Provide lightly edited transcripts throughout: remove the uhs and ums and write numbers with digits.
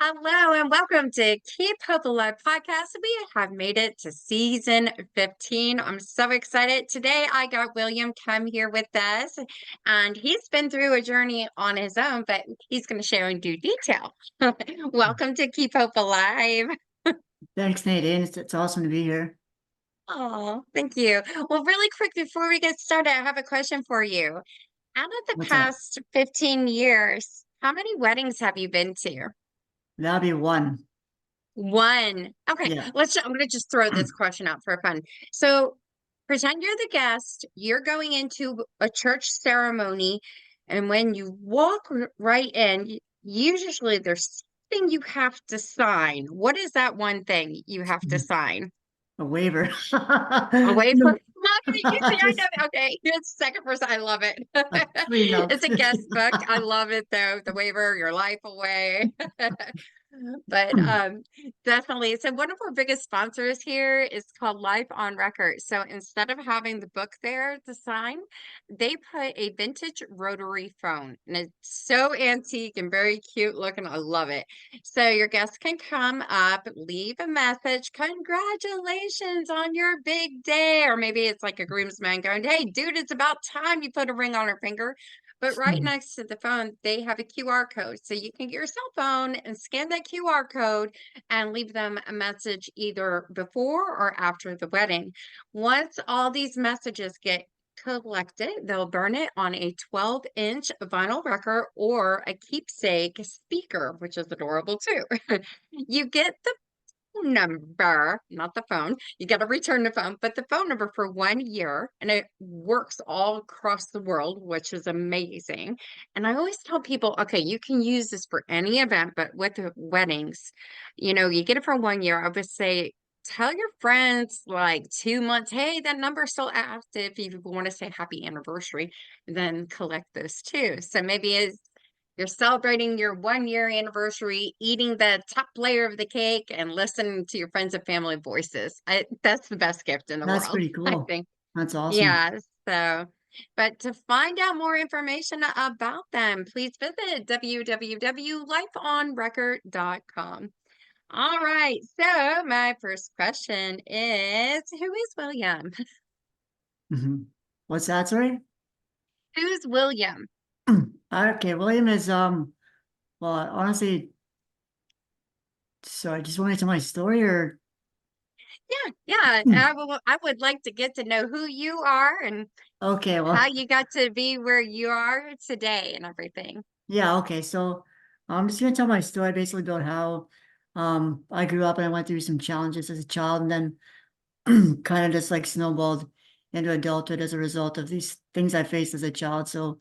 Hello and welcome to Keep Hope Alive podcast. We have made it to season 15. I'm so excited. Today I got William Kemm here with us, and he's been through a journey on his own, but he's going to share in due detail. Welcome to Keep Hope Alive. Thanks, Nadine. It's awesome to be here. Oh, thank you. Well, really quick before we get started, I have a question for you. Out of the What's up? past 15 years, how many weddings have you been to? That'll be one. One. Okay, Yeah. I'm gonna just throw this question out for fun. So pretend you're the guest, you're going into a church ceremony, and when you walk right in, usually there's something you have to sign. What is that one thing you have to sign? A waiver. Away from No, mommy, you see, I just know. Okay, you're the second person. I love it. a prenup. It's a guest book. I love it though. The waiver, your life away. But definitely. So one of our biggest sponsors here is called Life on Record. So instead of having the book there to sign, they put a vintage rotary phone, and it's so antique and very cute looking. I love it. So your guests can come up, leave a message, congratulations on your big day. Or maybe it's like a groomsman going, hey, dude, it's about time you put a ring on her finger. But right next to the phone, they have a QR code. So you can get your cell phone and scan that QR code and leave them a message either before or after the wedding. Once all these messages get collected, they'll burn it on a 12-inch vinyl record or a keepsake speaker, which is adorable too. You get the number, not the phone. You got to return the phone, but the phone number for 1 year, and it works all across the world, which is amazing. And I always tell people, okay, you can use this for any event, but with the weddings, you get it for 1 year. I would say, tell your friends like 2 months, hey, that number's still active. If you want to say happy anniversary, then collect those too. So maybe it's you're celebrating your 1 year anniversary, eating the top layer of the cake and listening to your friends and family voices. That's the best gift in the That's world, pretty I cool. think. That's awesome. Yeah. So, but to find out more information about them, please visit www.lifeonrecord.com. All right. So, my first question is, who is William? hmm What's that, sorry? Who's William? Okay, William is well, honestly, sorry, just want to tell my story or Yeah, yeah. I would like to get to know who you are and okay, how well, you got to be where you are today and everything. yeah, okay. So I'm just gonna tell my story basically about how I grew up and I went through some challenges as a child and then kind of just like snowballed into adulthood as a result of these things I faced as a child. So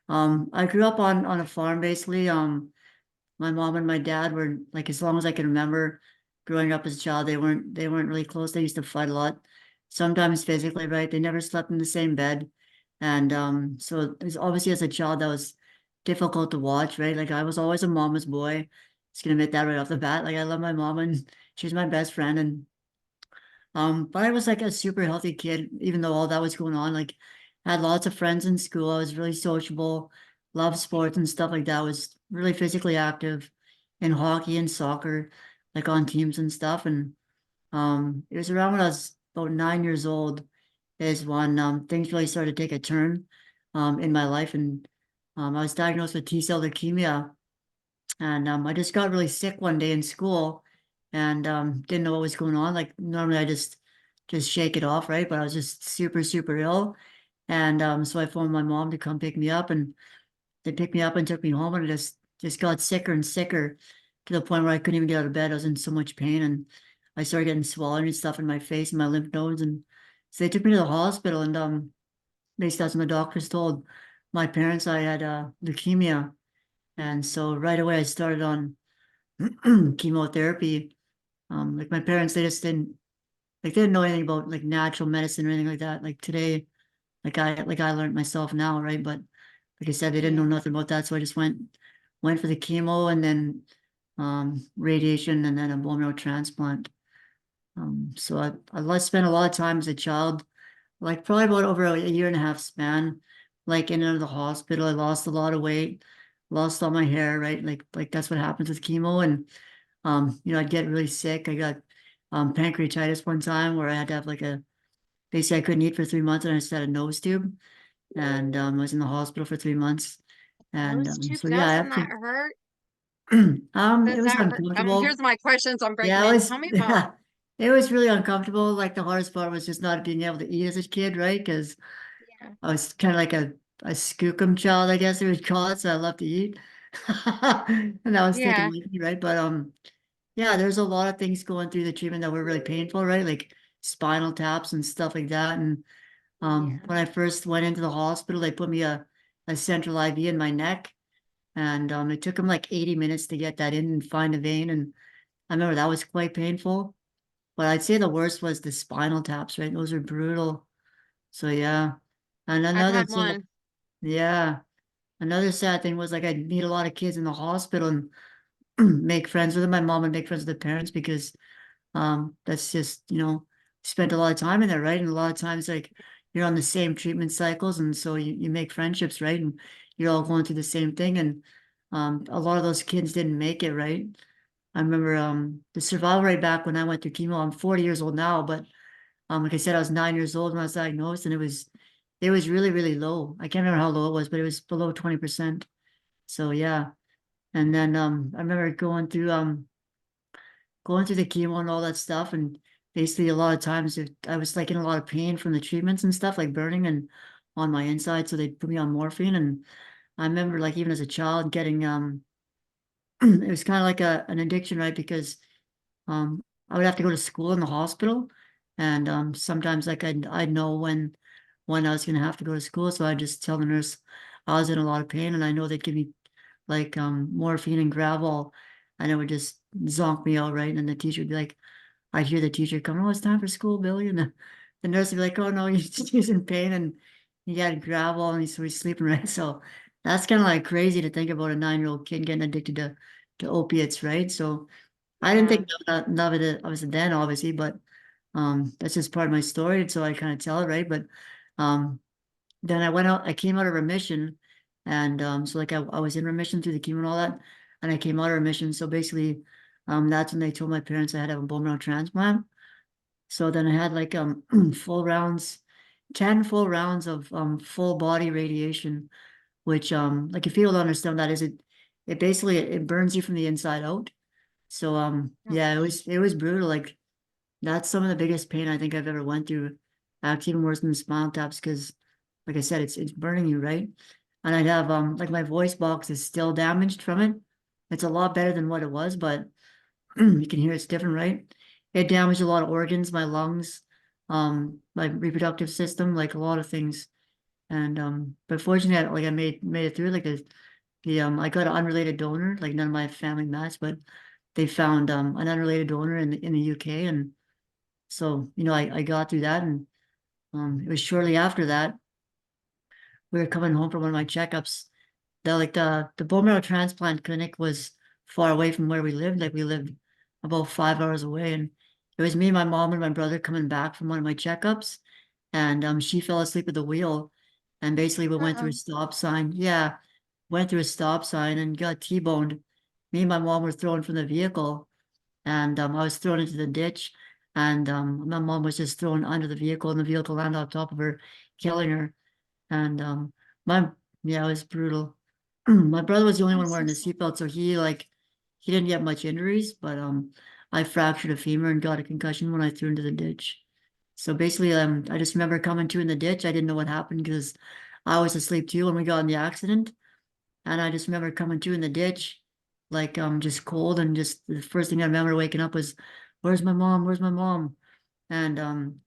I grew up on a farm basically. My mom and my dad were like as long as I can remember growing up as a child, they weren't really close. They used to fight a lot, sometimes physically, right? They never slept in the same bed. And so it was obviously as a child that was difficult to watch, right? Like I was always a mama's boy. Just gonna admit that right off the bat. Like I love my mom and she's my best friend and but I was like a super healthy kid, even though all that was going on. Like, I had lots of friends in school. I was really sociable, loved sports and stuff like that. Was really physically active in hockey and soccer, like on teams and stuff. And it was around when I was about 9 years old is when things really started to take a turn in my life. And I was diagnosed with T-cell leukemia. And I just got really sick one day in school and didn't know what was going on. Like normally I just shake it off, right? But I was just super, super ill. And so I phoned my mom to come pick me up and they picked me up and took me home and I just got sicker and sicker to the point where I couldn't even get out of bed. I was in so much pain and I started getting swollen and stuff in my face and my lymph nodes. And so they took me to the hospital and basically that's when the doctors told my parents I had leukemia. And so right away I started on chemotherapy. Like my parents, they just didn't like they didn't know anything about like natural medicine or anything like that. Like today, like I learned myself now, right? But like I said, they didn't know Yeah. nothing about that, so I just went for the chemo and then radiation and then a bone marrow transplant. So I spent a lot of time as a child, like probably about over a year and a half span, like in and out of the hospital. I lost a lot of weight. lost all my hair, right? Like that's what happens with chemo. And I'd get really sick. I got pancreatitis one time where I had to have like a basically I couldn't eat for 3 months and I just had a nose tube and I was in the hospital for 3 months. And Nose tube, so yeah, I doesn't have that to hurt? it Does was that hurt? uncomfortable. Here's my questions I'm breaking Yeah, it in. was Tell me about, yeah, it was really uncomfortable. Like the hardest part was just not being able to eat as a kid, right? Because yeah, I was kind of like a skookum child, I guess they would call it, so I love to eat. And that was taken yeah, with me, right? But yeah, there's a lot of things going through the treatment that were really painful, right? Like spinal taps and stuff like that. And yeah. when I first went into the hospital, they put me a central IV in my neck. And it took them like 80 minutes to get that in and find a vein. And I remember that was quite painful. But I'd say the worst was the spinal taps, right? Those are brutal. So yeah. And I've another had sad, one. yeah. Another sad thing was like I'd meet a lot of kids in the hospital and make friends with them. My mom would make friends with the parents because that's just, spent a lot of time in there, right? And a lot of times like you're on the same treatment cycles and so you make friendships, right? And you're all going through the same thing. And a lot of those kids didn't make it, right? I remember the survival rate back when I went through chemo. I'm 40 years old now, but like I said, I was 9 years old when I was diagnosed, and it was really, really low. I can't remember how low it was, but it was below 20%. So yeah. And then I remember going through the chemo and all that stuff, and basically a lot of times I was like in a lot of pain from the treatments and stuff, like burning and on my inside. So they put me on morphine, and I remember like even as a child getting it was kind of like an addiction, right? Because I would have to go to school in the hospital, and sometimes like I'd know when I was gonna have to go to school, so I'd just tell the nurse I was in a lot of pain, and I know they'd give me like morphine and Gravol, and it would just zonk me out, right? And then the teacher would be like, I'd hear the teacher come, "Oh, it's time for school, Billy," and the nurse would be like, "Oh no, he's in pain and he had Gravol and he's sleeping," right? So that's kind of like crazy to think about a 9-year-old kid getting addicted to opiates, right? So. I didn't Yeah. think none of it obviously then, obviously, but that's just part of my story, and so I kind of tell it, right? But um then I came out of remission, and so like I was in remission through the chemo and all that, and I came out of remission. So basically, that's when they told my parents I had to have a bone marrow transplant. So then I had like full rounds, 10 full rounds of full body radiation, which like if people don't understand what that is, it basically it burns you from the inside out. So Oh, yeah, it was brutal. Like that's some of the biggest pain I think I've ever went through. Actually, even worse than the spinal taps because, like I said, it's burning you, right? And I'd have like my voice box is still damaged from it. It's a lot better than what it was, but you can hear it's different, right? It damaged a lot of organs, my lungs, my reproductive system, like a lot of things. And but fortunately, I made it through. Like the I got an unrelated donor, like none of my family matched, but they found an unrelated donor in the UK, and so I got through that, and it was shortly after that we were coming home from one of my checkups. The bone marrow transplant clinic was far away from where we lived. Like we lived about 5 hours away, and it was me, my mom, and my brother coming back from one of my checkups, and she fell asleep at the wheel, and basically we went through a uh-oh. stop sign. Yeah, went through a stop sign and got T-boned. Me and my mom were thrown from the vehicle, and I was thrown into the ditch, and my mom was just thrown under the vehicle, and the vehicle landed on top of her, killing her. And my yeah, it was brutal. My brother was the only I'm one wearing so the sorry. seatbelt, so he didn't get much injuries, but I fractured a femur and got a concussion when I threw into the ditch. So basically, I just remember coming to in the ditch. I didn't know what happened because I was asleep too when we got in the accident. And I just remember coming to in the ditch, like just cold, and just the first thing I remember waking up was, "Where's my mom? Where's my mom?" And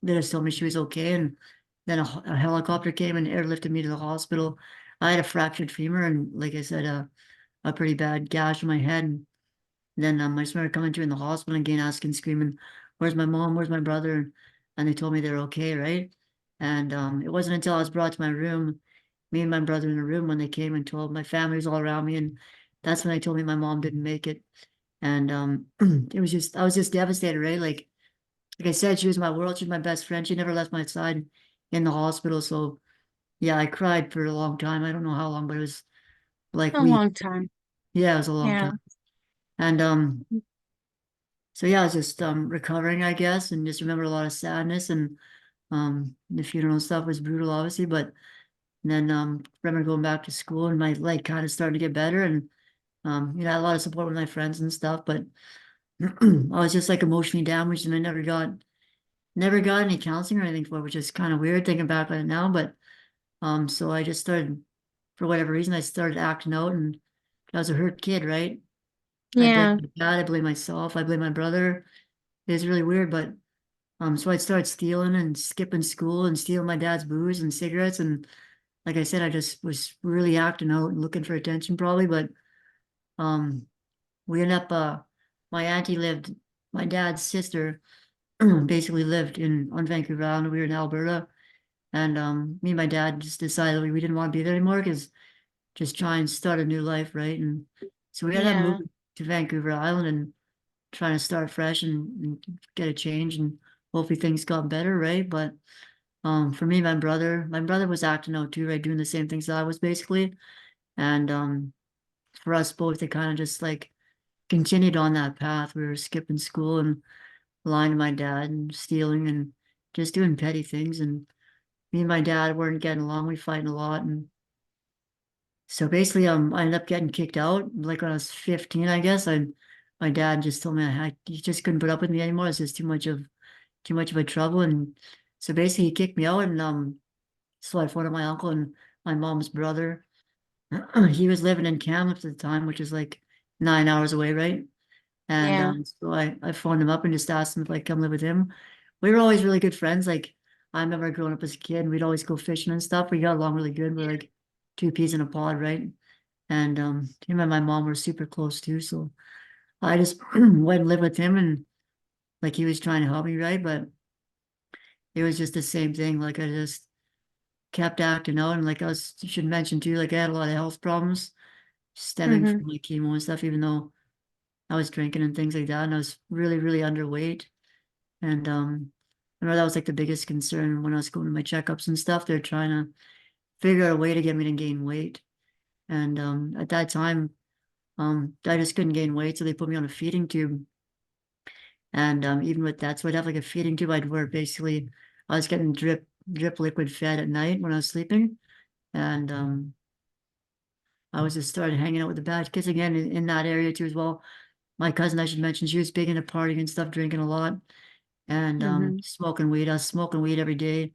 they just told me she was okay, and then a helicopter came and airlifted me to the hospital. I had a fractured femur and, like I said, a pretty bad gash in my head. And then I just remember coming to in the hospital and again asking, screaming, "Where's my mom? Where's my brother?" And they told me they're okay, right? And it wasn't until I was brought to my room, me and my brother in a room, when they came and told my family was all around me, and that's when they told me my mom didn't make it. And it was just I was just devastated, right? Like I said, she was my world. She was my best friend. She never left my side in the hospital. So yeah, I cried for a long time. I don't know how long, but like A weeks. long time. Yeah, it was a long Yeah. time. And so yeah, I was just recovering, I guess, and just remember a lot of sadness and the funeral stuff was brutal, obviously, but then remember going back to school and my leg kind of started to get better and I had a lot of support with my friends and stuff, but I was just like emotionally damaged and I never got any counseling or anything for it, which is kind of weird thinking back on it now, but so I just started for whatever reason I started acting out and I was a hurt kid, right? I blame Yeah. my dad, I blame myself, I blame my brother. It was really weird, but so I'd start stealing and skipping school and stealing my dad's booze and cigarettes. And like I said, I just was really acting out and looking for attention probably. But um, we ended up, my auntie lived, my dad's sister basically lived on Vancouver Island. We were in Alberta. And me and my dad just decided we didn't want to be there anymore because just try and start a new life, right? And so we ended up Yeah. moving to Vancouver Island and trying to start fresh and get a change and hopefully things got better, right? But for me, my brother was acting out too, right? Doing the same things that I was basically. And for us both to kind of just like continued on that path. We were skipping school and lying to my dad and stealing and just doing petty things. And me and my dad weren't getting along. We fighting a lot. And so basically, I ended up getting kicked out. Like when I was 15, I guess. My dad just told me he just couldn't put up with me anymore. It's just too much of a trouble. And so basically, he kicked me out. And so I phoned my uncle and my mom's brother. He was living in Kemm at the time, which is like 9 hours away, right? And Yeah. so I phoned him up and just asked him if I could come live with him. We were always really good friends. Like I remember growing up as a kid, and we'd always go fishing and stuff. We got along really good. We're like two peas in a pod, right? And him and my mom were super close too. So I just went and lived with him and like he was trying to help me, right? But it was just the same thing. Like I just kept acting out and like you should mention too, like I had a lot of health problems stemming Hmm. from like chemo and stuff, even though I was drinking and things like that. And I was really, really underweight. And I know that was like the biggest concern when I was going to my checkups and stuff. They're trying to figure out a way to get me to gain weight. And at that time, I just couldn't gain weight, so they put me on a feeding tube. And even with that, so I'd have like a feeding tube I'd wear basically. I was getting drip liquid fed at night when I was sleeping. And I was just started hanging out with the bad kids again in that area too as well. My cousin, I should mention, she was big into partying and stuff, drinking a lot and Hmm. smoking weed. I was smoking weed every day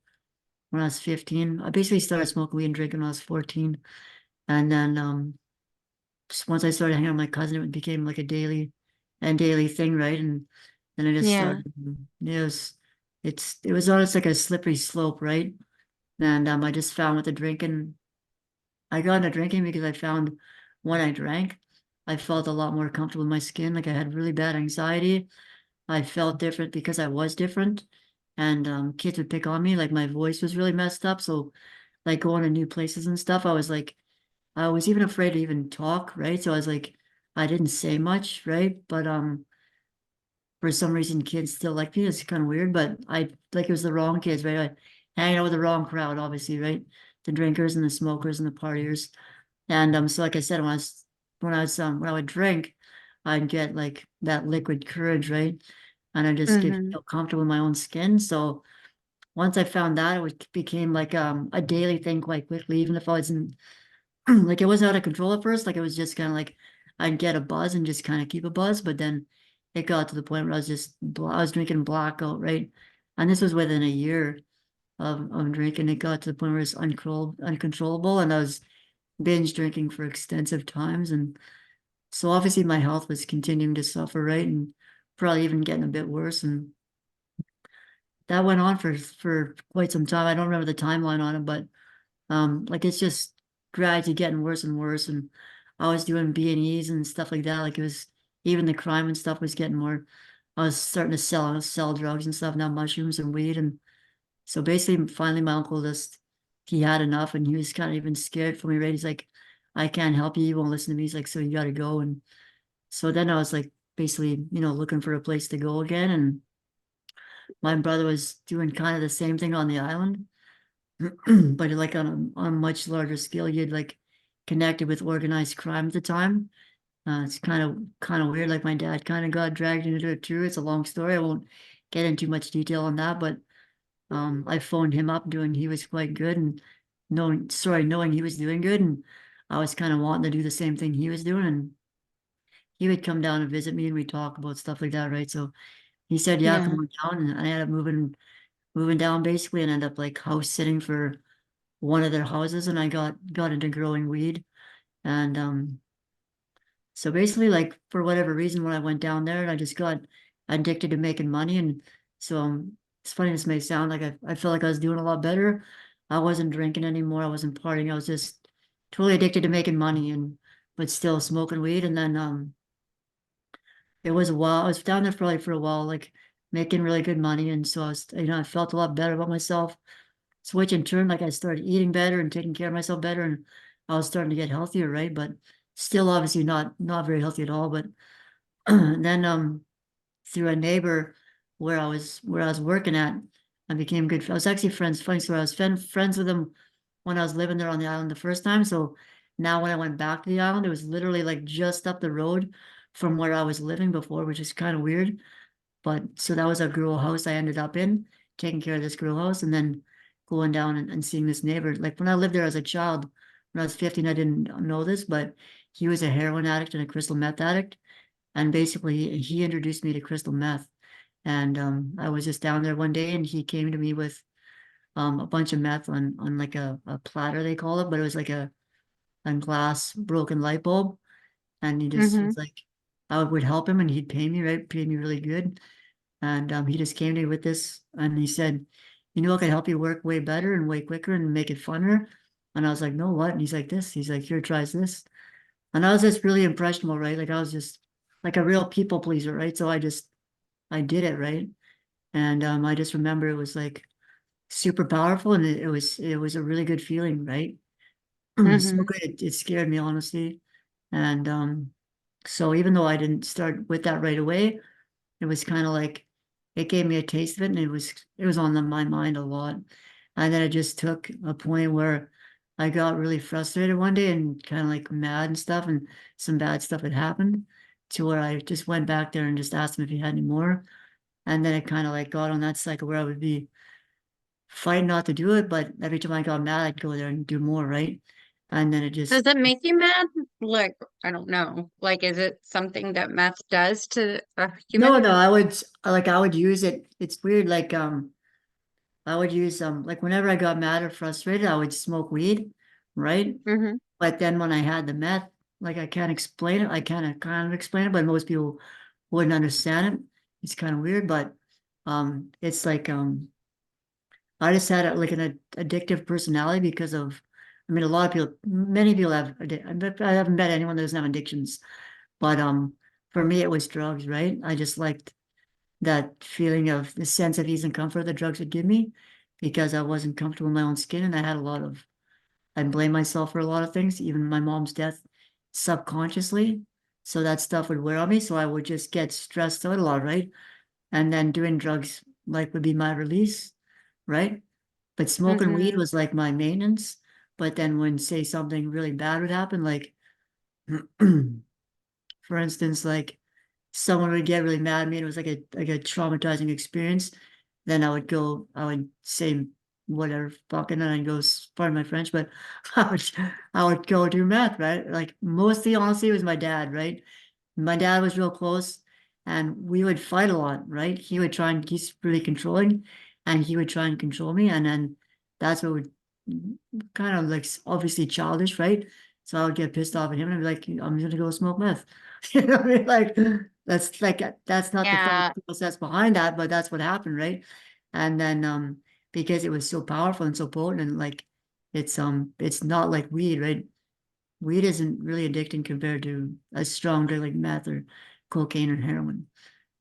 when I was 15. I basically started smoking weed and drinking when I was 14. And then just once I started hanging out with my cousin, it became like a daily thing, right? And then I just Yeah. started, it was almost like a slippery slope, right? And I just found with the drinking, I got into drinking because I found when I drank, I felt a lot more comfortable in my skin. Like I had really bad anxiety. I felt different because I was different. And kids would pick on me, like my voice was really messed up. So like going to new places and stuff, I was even afraid to even talk, right? So I was like, I didn't say much, right? But for some reason kids still like me. It's kind of weird, but I like it was the wrong kids, right? I hanging out with the wrong crowd, obviously, right? The drinkers and the smokers and the partiers. And so like I said, when I would drink, I'd get like that liquid courage, right? And I just get Hmm. feel comfortable in my own skin. So once I found that, became like a daily thing quite quickly, even if I wasn't like it wasn't out of control at first. Like it was just kind of like I'd get a buzz and just kind of keep a buzz, but then it got to the point where I was drinking blackout, right? And this was within a year of drinking. It got to the point where it's uncontrollable, and I was binge drinking for extensive times, and so obviously my health was continuing to suffer, right, and probably even getting a bit worse, and that went on for quite some time. I don't remember the timeline on it, but like it's just gradually getting worse and worse. And I was doing B&Es and stuff like that. Like it was even the crime and stuff was getting more. I was starting to sell drugs and stuff now, mushrooms and weed. And so basically, finally, my uncle just he had enough, and he was kind of even scared for me. Right? He's like, "I can't help you. You won't listen to me." He's like, "So you got to go." And so then I was like, basically, looking for a place to go again. And my brother was doing kind of the same thing on the island. But like on a much larger scale, you'd like connected with organized crime at the time. It's kind of weird. Like my dad kind of got dragged into it too. It's a long story. I won't get into much detail on that, but I phoned him up doing he was quite good and knowing he was doing good, and I was kind of wanting to do the same thing he was doing, and he would come down and visit me and we'd talk about stuff like that, right? So he said, yeah, come Yeah. on down, and I ended up moving down basically and ended up like house sitting for one of their houses, and I got into growing weed. And so basically, like for whatever reason, when I went down there, and I just got addicted to making money, and so it's funny this may sound like I felt like I was doing a lot better. I wasn't drinking anymore. I wasn't partying. I was just totally addicted to making money, and but still smoking weed. And then it was a while. I was down there for a while, like making really good money, and so I was, I felt a lot better about myself. Switch in turn, like I started eating better and taking care of myself better, and I was starting to get healthier, right? But still, obviously, not very healthy at all. But then, through a neighbor where I was working at, I became good. I was actually friends. Funny story. I was friends with him when I was living there on the island the first time. So now when I went back to the island, it was literally like just up the road from where I was living before, which is kind of weird. But so that was a grow house I ended up in, taking care of this grow house, and then going down and seeing this neighbor. Like when I lived there as a child, when I was 15, I didn't know this, but he was a heroin addict and a crystal meth addict. And basically, he introduced me to crystal meth. And I was just down there one day, and he came to me with a bunch of meth on like a platter, they call it, but it was like a glass broken light bulb. And he just Mm-hmm. was like, I would help him, and he'd pay me, right? Pay me really good. And he just came to me with this, and he said, "You know, I could help you work way better and way quicker and make it funner." And I was like, "No, what?" And he's like, "This." He's like, "Here, tries this." And I was just really impressionable, right? Like I was just like a real people pleaser, right? So I did it, right? And I just remember it was like super powerful, and it was a really good feeling, right? So Mm-hmm. good, it scared me honestly. And so even though I didn't start with that right away, it was kind of like it gave me a taste of it, and it was on my mind a lot. And then it just took a point where I got really frustrated one day and kind of like mad and stuff, and some bad stuff had happened to where I just went back there and just asked him if he had any more. And then it kind of like got on that cycle where I would be fighting not to do it, but every time I got mad, I'd go there and do more, right? And then it Does just it make you mad? Like, I don't know. Like, is it something that meth does to a no, human? no, I would use it. It's weird, like I would use like whenever I got mad or frustrated, I would smoke weed, right? Mm-hmm. But then when I had the meth, like I can't explain it. I kind of explain it, but most people wouldn't understand it. It's kind of weird, but it's like I just had like an addictive personality because of, I mean, a lot of people, many people have, I haven't met anyone that doesn't have addictions, but for me it was drugs, right? I just liked that feeling of the sense of ease and comfort that drugs would give me because I wasn't comfortable in my own skin, and I blame myself for a lot of things, even my mom's death subconsciously. So that stuff would wear on me. So I would just get stressed out a lot, right? And then doing drugs like would be my release, right? But smoking weed Mm-hmm. was like my maintenance. But then when say something really bad would happen, like for instance, like someone would get really mad at me and it was like a traumatizing experience, then I would say whatever fucking and I'd go, pardon my French, but I would go do math, right? Like mostly honestly it was my dad, right? My dad was real close and we would fight a lot, right? He's really controlling and he would try and control me. And then that's what would kind of like obviously childish, right? So I would get pissed off at him and I'd be like, I'm gonna go smoke meth. You know what I mean? That's not the thought Yeah. process behind that, but that's what happened, right? And then because it was so powerful and so potent and like it's not like weed, right? Weed isn't really addicting compared to a strong drug like meth or cocaine or heroin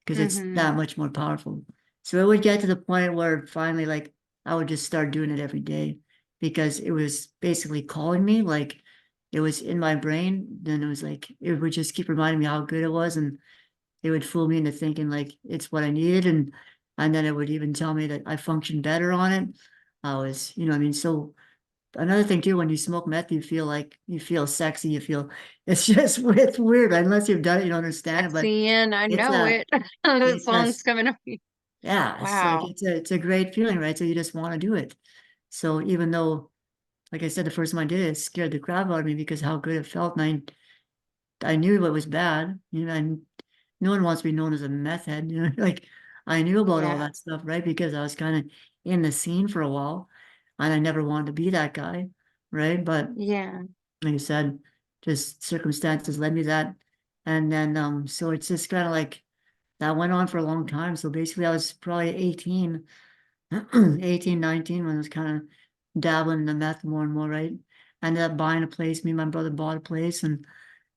because it's Mm-hmm. that much more powerful. So it would get to the point where finally, like, I would just start doing it every day because it was basically calling me, like, it was in my brain. Then it was like, it would just keep reminding me how good it was. And it would fool me into thinking like it's what I needed. And then it would even tell me that I functioned better on it. I was, I mean, so another thing too, when you smoke meth, you feel like you feel sexy, you feel it's just it's weird. Unless you've done it, you don't understand it. But Seeing, I it's know a it. The it's a song's coming up. yeah, it's like Wow. it's a great feeling, right? So you just want to do it. So even though, like I said, the first time I did it, it scared the crap out of me because how good it felt, and I knew what was bad. You know, and no one wants to be known as a meth head. You know, like I knew about all Yeah. that stuff, right? Because I was kind of in the scene for a while, and I never wanted to be that guy, right? But Yeah. like I said, just circumstances led me to that, and then so it's just kind of like that went on for a long time. So basically, I was probably 18, 18, 19 when I was kind of dabbling in the meth more and more, right? I ended up buying a place. Me and my brother bought a place, and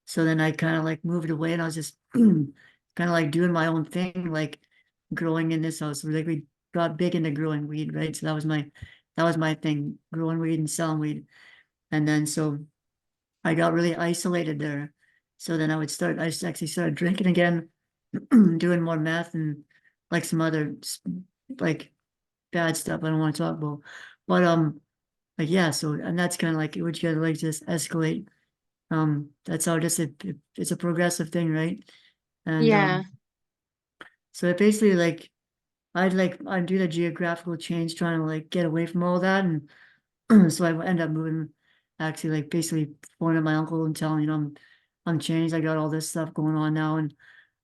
so then I kind of like moved away and I was just kind of like doing my own thing, like growing in this house. Like we got big into growing weed, right? So that was my thing, growing weed and selling weed. And then so I got really isolated there. So then I just actually started drinking again, doing more meth and like some other like bad stuff I don't want to talk about. But like yeah, so and that's kind of like it would kind of like just escalate. That's how just it's a progressive thing, right? And Yeah. so it basically I'd do the geographical change trying to like get away from all that, and so I end up moving actually like basically phoning at my uncle and telling I'm changed, I got all this stuff going on now, and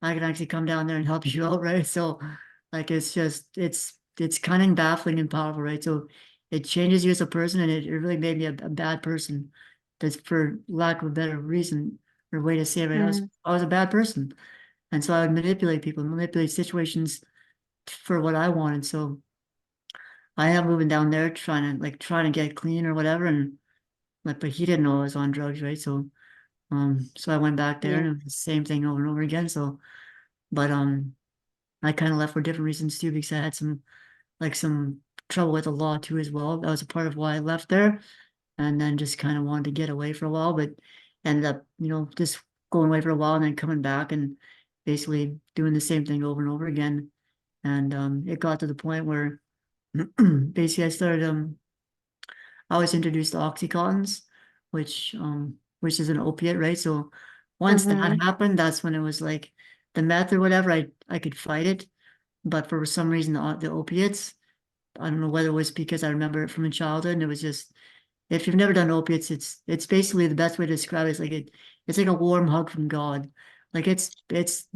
I can actually come down there and help you out, right? So like it's just it's cunning, baffling, and powerful, right? So it changes you as a person, and it really made me a bad person. That's for lack of a better reason or way to say it, right? Mm. I was a bad person. And so I would manipulate people, manipulate situations for what I wanted. So I am moving down there trying to get clean or whatever. And like, but he didn't know I was on drugs, right? So, so I went back there Yeah. and it was the same thing over and over again. So, but, I kind of left for different reasons too, because I had some trouble with the law too as well. That was a part of why I left there. And then just kind of wanted to get away for a while, but ended up, just going away for a while and then coming back and basically doing the same thing over and over again. And it got to the point where basically I was introduced to Oxycontins, which is an opiate, right? So once that Mm-hmm. happened, that's when it was like the meth or whatever, I could fight it. But for some reason, the opiates, I don't know whether it was because I remember it from a childhood, and it was just if you've never done opiates, it's basically the best way to describe it is like it's like a warm hug from God. Like it's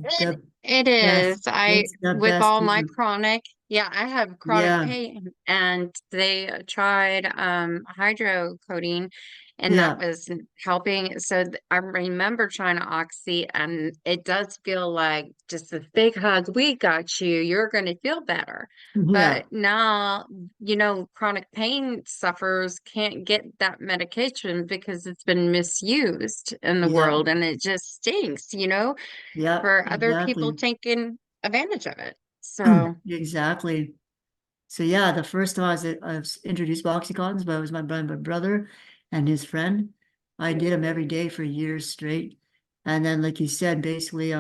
It the it best, is. I it's the with best all my feeling. chronic, yeah, I have chronic Yeah, pain and they tried hydrocodone and that yeah, was helping. So I remember trying to oxy and it does feel like just a big hug. We got you. You're going to feel better. yeah, But now, chronic pain sufferers can't get that medication because it's been misused in the yeah, world and it just stinks, yeah, for other people exactly. taking advantage of it. So, Exactly. So yeah, the first time I was introduced to Oxycontins, but it was my brother and his friend. I did them every day for years straight. And then like you said, basically,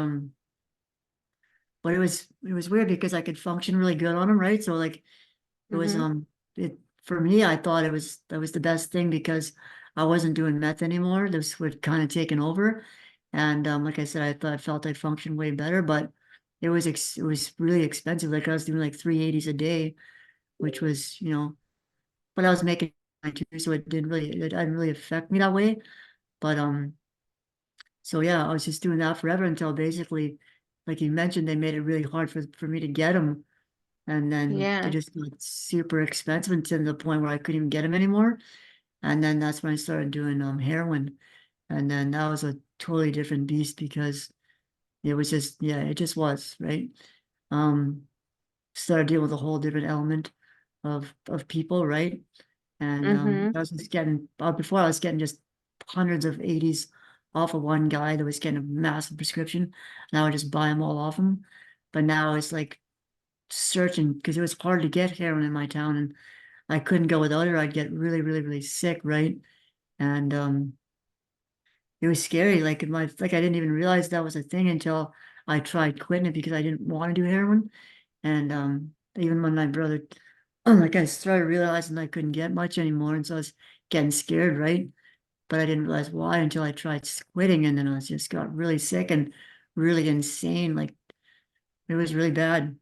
but it was weird because I could function really good on them, right? So like it was hmm it for me, I thought that was the best thing because I wasn't doing meth anymore. This would kind of taken over. And like I said, I felt I functioned way better, but it was really expensive. Like I was doing like 380s a day, which was, but I was making money too, so it didn't really affect me that way. But so yeah, I was just doing that forever until basically, like you mentioned, they made it really hard for me to get them. And then they yeah. just got super expensive until the point where I couldn't even get them anymore. And then that's when I started doing heroin. And then that was a totally different beast because it was just yeah, it just was, right? Um Started dealing with a whole different element of people, right? And hmm I was just getting before I was getting just hundreds of 80s off of one guy that was getting a massive prescription. And I would just buy them all off him. But now it's like searching because it was hard to get heroin in my town and I couldn't go without it or I'd get really, really, really sick, right? And it was scary. Like I didn't even realize that was a thing until I tried quitting it because I didn't want to do heroin. And even when my brother like I started realizing I couldn't get much anymore. And so I was getting scared, right? But I didn't realize why until I tried quitting, and then I was just got really sick and really insane. Like it was really bad.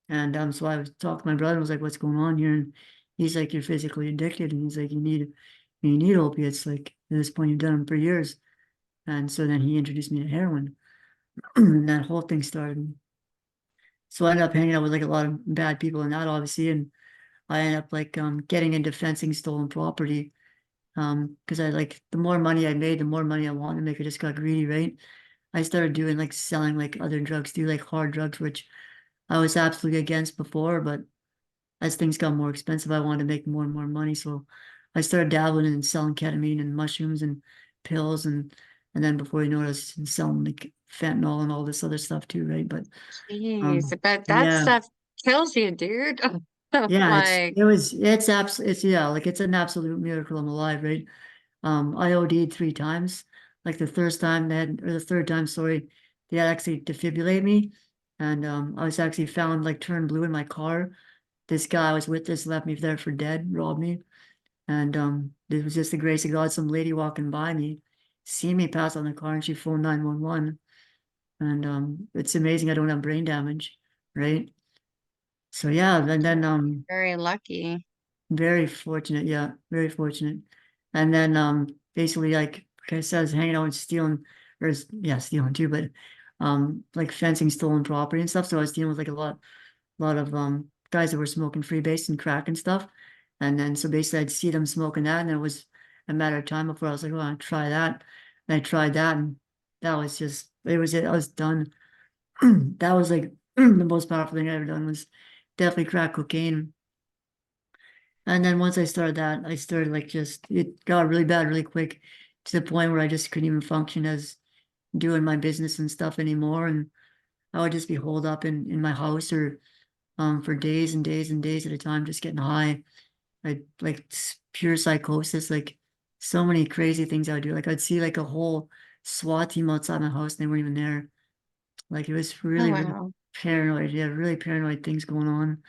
And so I was talking to my brother, I was like, what's going on here? And he's like, you're physically addicted. And he's like, you need opiates. Like at this point, you've done them for years. And so then he introduced me to heroin. And that whole thing started. So I ended up hanging out with like a lot of bad people in that obviously. And I ended up like getting into fencing stolen property. Because I like the more money I made, the more money I wanted to make. I just got greedy, right? I started doing like selling like other drugs, do like hard drugs, which I was absolutely against before, but as things got more expensive, I wanted to make more and more money. So I started dabbling in selling ketamine and mushrooms and pills and then before you know it, I was selling like fentanyl and all this other stuff too, right? But Jeez, but that yeah, stuff kills you, dude. yeah, Like, it's yeah, like it's an absolute miracle I'm alive, right? I OD'd 3 times. Like the third time they had, or the third time, sorry, they had actually defibrillate me. And I was actually found like turned blue in my car. This guy I was with just left me there for dead, robbed me. And it was just the grace of God. Some lady walking by me, see me pass on the car, and she phoned 911. And it's amazing I don't have brain damage, right? So yeah, and then very lucky. very fortunate, yeah, very fortunate. And then basically like I said, I was hanging out and stealing, yeah, stealing too, but like fencing stolen property and stuff. So I was dealing with like lot of guys that were smoking freebase and crack and stuff. And then so basically I'd see them smoking that, and it was a matter of time before I was like, oh, I'll try that. And I tried that, and that was just it was it. I was done. That was like the most powerful thing I ever done was definitely crack cocaine. And then once I started that, I started like just it got really bad really quick to the point where I just couldn't even function as doing my business and stuff anymore. And I would just be holed up in my house or for days and days and days at a time, just getting high. I like pure psychosis, like so many crazy things I would do. Like I'd see like a whole SWAT team outside my house and they weren't even there. Like it was Oh, really, really wow. paranoid. Yeah, really paranoid things going on.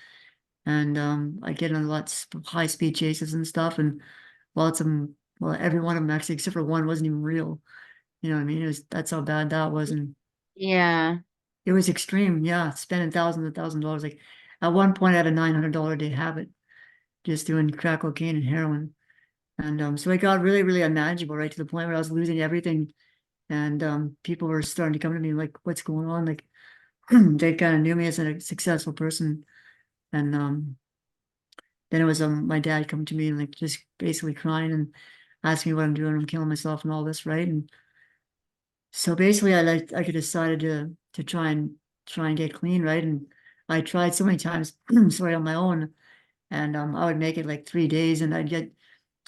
And I get on lots of high speed chases and stuff, and lots of them. Well, every one of them actually, except for one, wasn't even real. You know what I mean? It was that's how bad that was, and Yeah. it was extreme. Yeah, spending thousands and thousands of dollars. Like at one point, I had a $900 a day habit just doing crack cocaine and heroin, and so it got really, really unmanageable, right to the point where I was losing everything, and people were starting to come to me like, "What's going on?" Like they kind of knew me as a successful person, and then it was my dad coming to me and like just basically crying and asking me what I'm doing. I'm killing myself and all this, right? And so basically, I could decided to try and get clean, right? And I tried so many times, sorry, on my own, and I would make it like 3 days, and I'd get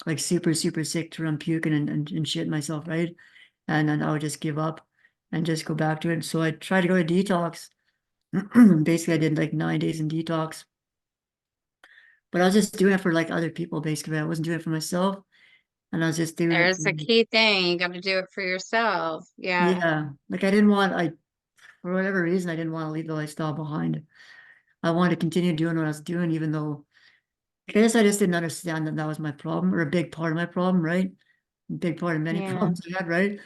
like super sick to run puking and shit myself, right? And then I would just give up and just go back to it. So I tried to go to detox. Basically, I did like 9 days in detox, but I was just doing it for like other people. Basically, I wasn't doing it for myself. And I was just doing it There's for, the key thing. You got to do it for yourself. Yeah. yeah, like I didn't want, for whatever reason, I didn't want to leave the lifestyle behind. I wanted to continue doing what I was doing, even though I guess I just didn't understand that that was my problem or a big part of my problem, right? A big part of many Yeah. problems I had, right?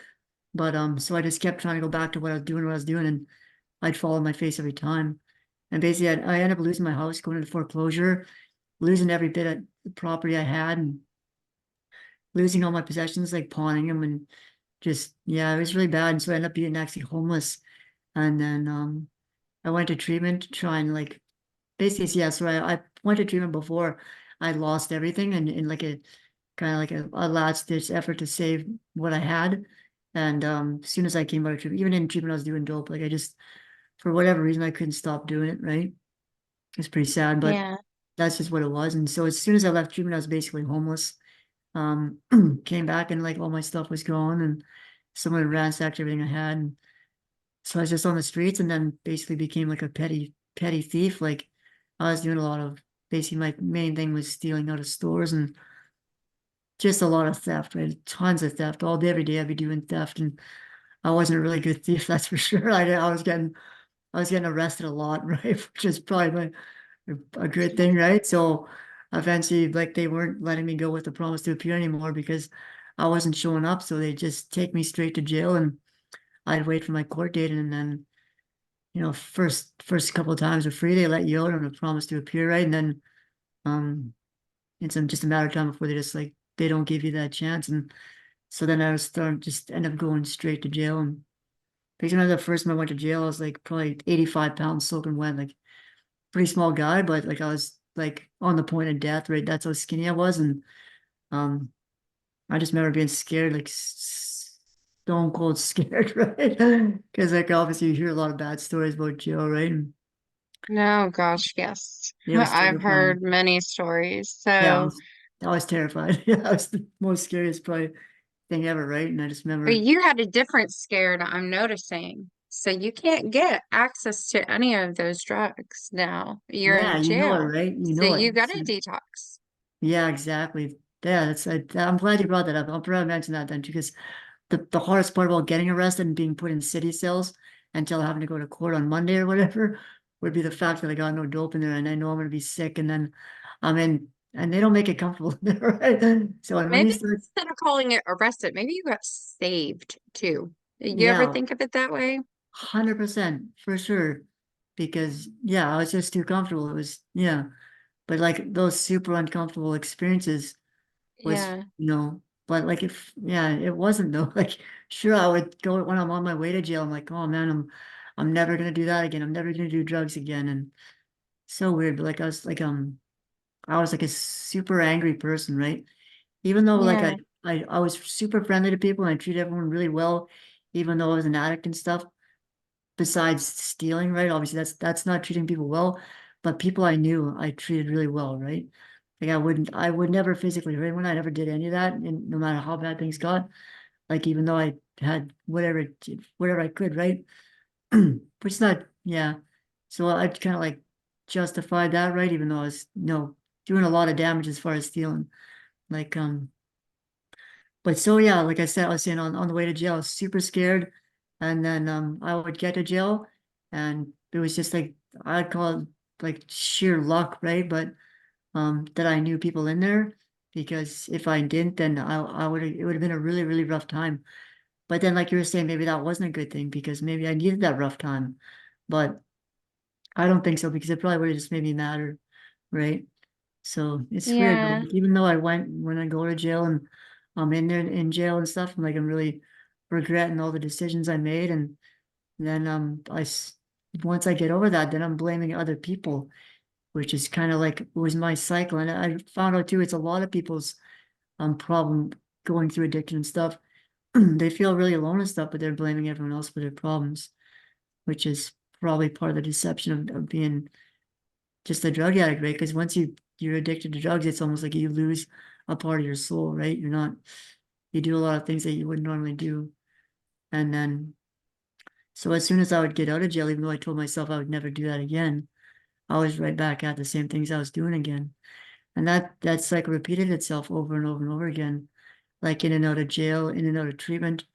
But so I just kept trying to go back to what I was doing, and I'd fall on my face every time. And basically, I ended up losing my house, going into foreclosure, losing every bit of property I had, and losing all my possessions, like pawning them, and just yeah, it was really bad. And so I ended up being actually homeless. And then I went to treatment to try and like basically yeah. So I went to treatment before I lost everything, and in like a kind of like a last ditch effort to save what I had. And as soon as I came out of treatment, even in treatment, I was doing dope. Like I just for whatever reason I couldn't stop doing it. Right, it's pretty sad, but Yeah. that's just what it was. And so as soon as I left treatment, I was basically homeless. Um, came back and like all my stuff was gone, and someone had ransacked everything I had. And so I was just on the streets, and then basically became like a petty thief. Like I was doing a lot of basically my main thing was stealing out of stores and just a lot of theft, right? Tons of theft. All day, every day I'd be doing theft, and I wasn't a really good thief, that's for sure. I was getting arrested a lot, right? Which is probably a good thing, right? So eventually, like, they weren't letting me go with the promise to appear anymore because I wasn't showing up. So they just take me straight to jail, and I'd wait for my court date. And then, first couple of times are free, they let you out on a promise to appear, right? And then, um, it's just a matter of time before they just like, they don't give you that chance. And so then I was starting, just end up going straight to jail. And because when I was the first time I went to jail, I was like probably 85 pounds soaking wet, like pretty small guy, but like I was like on the point of death, right? That's how skinny I was. And um I just remember being scared, like stone cold scared, right? Because like obviously you hear a lot of bad stories about jail, right? And No, gosh, yes. it was I've terrifying. heard many stories. Yeah, So I was terrified. Yeah, that was the most scariest probably thing ever, right? And I just but remember, you had a different scare that I'm noticing. So you can't get access to any of those drugs now. You're yeah, in you know it, jail. right? You So know it. you got So, to detox. yeah, exactly. Yeah, I'm glad you brought that up. I'll probably mention that then because the hardest part about getting arrested and being put in city cells until having to go to court on Monday or whatever would be the fact that I got no dope in there and I know I'm gonna be sick and then I'm in and they don't make it comfortable there, right? So and when you Maybe start, instead of calling it arrested, maybe you got saved too. You ever yeah, think of it that way? 100% for sure. Because yeah, I was just too comfortable. It was yeah. But like those super uncomfortable experiences was, Yeah. but like if yeah, it wasn't though. Like sure I would go when I'm on my way to jail, I'm like, oh man, I'm never gonna do that again. I'm never gonna do drugs again. And so weird, but like I was like a super angry person, right? Even though like Yeah. I was super friendly to people and I treated everyone really well, even though I was an addict and stuff, besides stealing, right? Obviously that's not treating people well, but people I knew I treated really well, right? Like I would never physically hurt anyone. I never did any of that, and no matter how bad things got, like even though I had whatever I could, right? Which is not, yeah. So I kind of like justified that, right? Even though I was, doing a lot of damage as far as stealing. Like, but so yeah, like I said, I was saying on the way to jail, I was super scared. And then I would get to jail and it was just like I'd call it like sheer luck, right? But that I knew people in there because if I didn't, then I would it would have been a really, really rough time. But then like you were saying, maybe that wasn't a good thing because maybe I needed that rough time. But I don't think so because it probably would have just made me madder, right? So it's weird. Yeah. Like, even though when I go to jail and I'm in there in jail and stuff, I'm really regretting all the decisions I made. And then once I get over that, then I'm blaming other people, which is kind of like it was my cycle. And I found out too, it's a lot of people's problem going through addiction and stuff. They feel really alone and stuff, but they're blaming everyone else for their problems, which is probably part of the deception of being just a drug addict, right? Because once you're addicted to drugs, it's almost like you lose a part of your soul, right? You do a lot of things that you wouldn't normally do. And then, so as soon as I would get out of jail, even though I told myself I would never do that again, I was right back at the same things I was doing again. And that cycle repeated itself over and over and over again, like in and out of jail, in and out of treatment.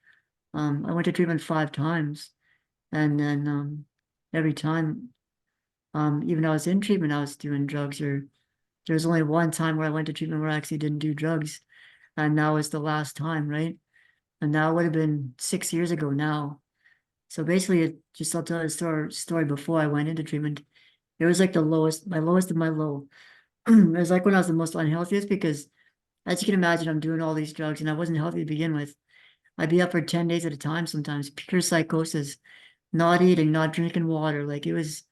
I went to treatment 5 times, and then every time, even though I was in treatment, I was doing drugs. Or there was only one time where I went to treatment where I actually didn't do drugs, and that was the last time, right? And that would have been 6 years ago now. So basically, I'll tell you a story before I went into treatment. It was like my lowest of my low. It was like when I was the most unhealthiest because, as you can imagine, I'm doing all these drugs and I wasn't healthy to begin with. I'd be up for 10 days at a time sometimes, pure psychosis, not eating, not drinking water. Like it was,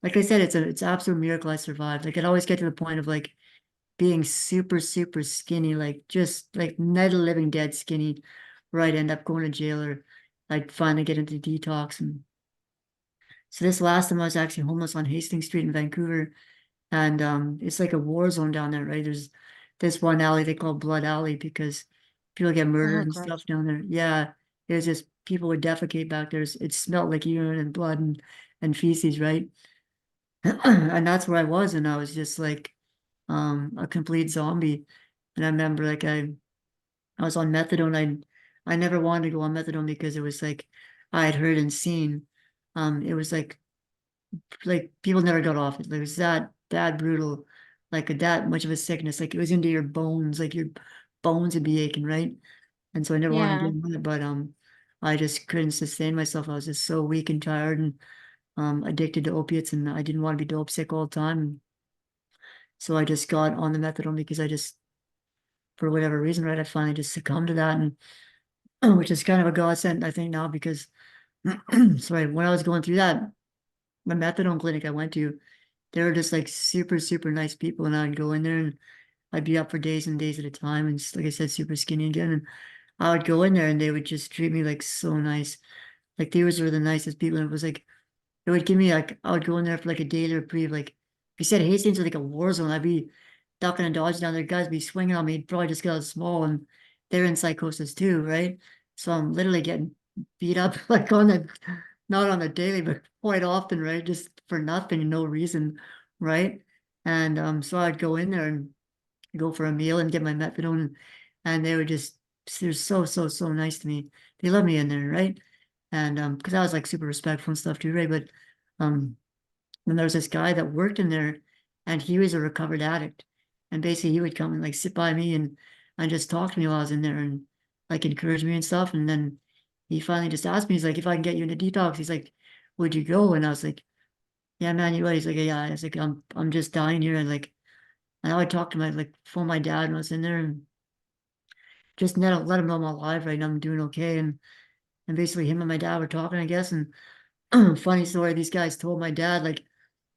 like I said, it's an absolute miracle I survived. Like I'd always get to the point of like being super, super skinny, like just like night of the living dead skinny, where I'd end up going to jail or I'd finally get into detox. And so this last time I was actually homeless on Hastings Street in Vancouver. And it's like a war zone down there, right? There's this one alley they call Blood Alley because people get murdered Oh and stuff gosh. down there. Yeah, there's just people would defecate back there. It smelled like urine and blood and feces, right? And that's where I was, and I was just like a complete zombie. And I remember like I was on methadone. I never wanted to go on methadone because it was like I had heard and seen. It was like people never got off it. Like, it was that brutal. like that much of a sickness. Like it was into your bones, like your bones would be aching, right? And so I never wanted to Yeah. get into it, but I just couldn't sustain myself. I was just so weak and tired and addicted to opiates, and I didn't want to be dope sick all the time. So I just got on the methadone because I just, for whatever reason, right, I finally just succumbed to that, and which is kind of a godsend, I think, now because sorry, when I was going through that, the methadone clinic I went to, they were just like super, super nice people, and I'd go in there and I'd be up for days and days at a time, and like I said, super skinny again, and I would go in there and they would just treat me like so nice. Like they were the nicest people, and it was like it would give me like I would go in there for like a daily reprieve. Like if you said Hastings was like a war zone, I'd be ducking and dodging down there. Guys be swinging on me, probably just got small, and they're in psychosis too, right? So I'm literally getting beat up like on the not on the daily, but quite often, right? Just for nothing, no reason, right? And so I'd go in there and go for a meal and get my methadone, and they were just they're so so so nice to me. They love me in there, right? And because I was like super respectful and stuff too, right? But um, then there was this guy that worked in there, and he was a recovered addict, and basically he would come and like sit by me and just talk to me while I was in there and like encourage me and stuff. And then he finally just asked me, he's like, if I can get you into detox, he's like, would you go? And I was like, yeah, man, you would. He's like, yeah. I was like, I'm just dying here, and like, and I would talk to my like phone my dad when I was in there and just let him know I'm alive right now, I'm doing okay. And basically him and my dad were talking, I guess. And funny story, these guys told my dad like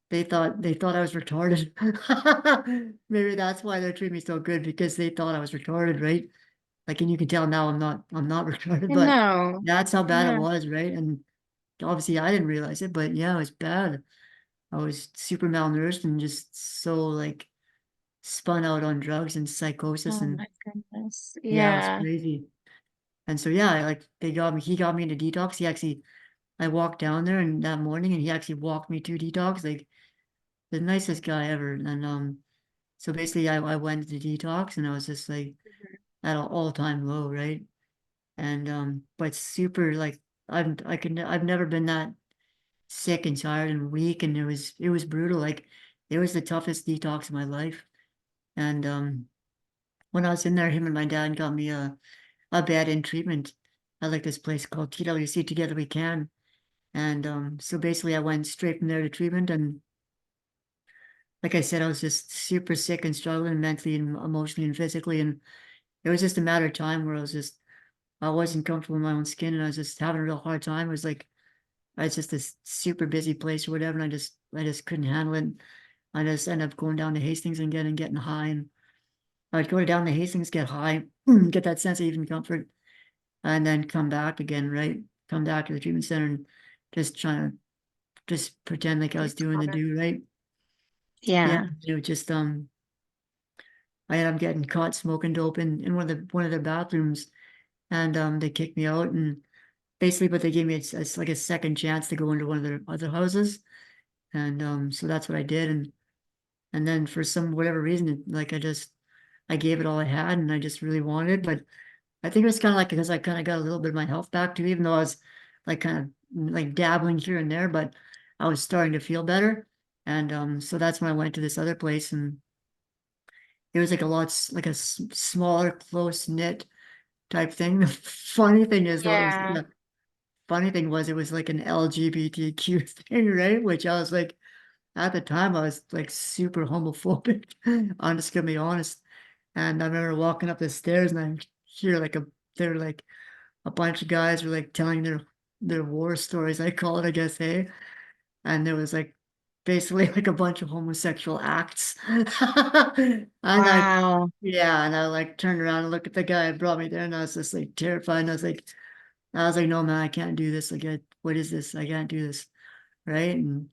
they thought I was retarded. Maybe that's why they're treating me so good because they thought I was retarded, right? Like, and you can tell now I'm not retarded, but No. that's how bad it Yeah. was, right? And obviously I didn't realize it, but yeah, it was bad. I was super malnourished and just so like spun out on drugs and psychosis, Oh and my goodness. yeah, it was Yeah. crazy. And so yeah, like he got me into detox. I walked down there and that morning and he actually walked me to detox, like the nicest guy ever. And so basically I went to detox and I was just like at an all-time low, right? And but super like I've never been that sick and tired and weak, and it was brutal. Like it was the toughest detox of my life. And when I was in there, him and my dad got me a bed in treatment at like this place called TWC, Together We Can. And so basically I went straight from there to treatment, and like I said, I was just super sick and struggling mentally and emotionally and physically, and it was just a matter of time where I wasn't comfortable in my own skin, and I was just having a real hard time. It was like it's just this super busy place or whatever, and I just couldn't handle it. I just ended up going down to Hastings and getting high, and I'd go down to Hastings, get high, get that sense of even comfort, and then come back again, right? Come back to the treatment center and just trying to just pretend like I was It's doing the better. do, right? Yeah, Yeah. it was just I ended up getting caught smoking dope in one of their bathrooms, and they kicked me out, and basically, but they gave me like a second chance to go into one of their other houses, and so that's what I did, and then for some whatever reason, like I gave it all I had, and I just really wanted, but I think it was kind of like because I kind of got a little bit of my health back too, even though I was like kind of like dabbling here and there, but I was starting to feel better. And so that's when I went to this other place, and it was like a like a smaller, close knit type thing. The funny thing is, though, Yeah. the funny thing was it was like an LGBTQ thing, right? Which I was like, at the time, I was like super homophobic. I'm just gonna be honest. And I remember walking up the stairs and I hear like they're like a bunch of guys were like telling their war stories, I call it, I guess, hey. And there was like basically like a bunch of homosexual acts. And I Wow. yeah, and I like turned around and looked at the guy who brought me there, and I was just like terrified. And I was like, no man, I can't do this. Like what is this? I can't do this. Right. And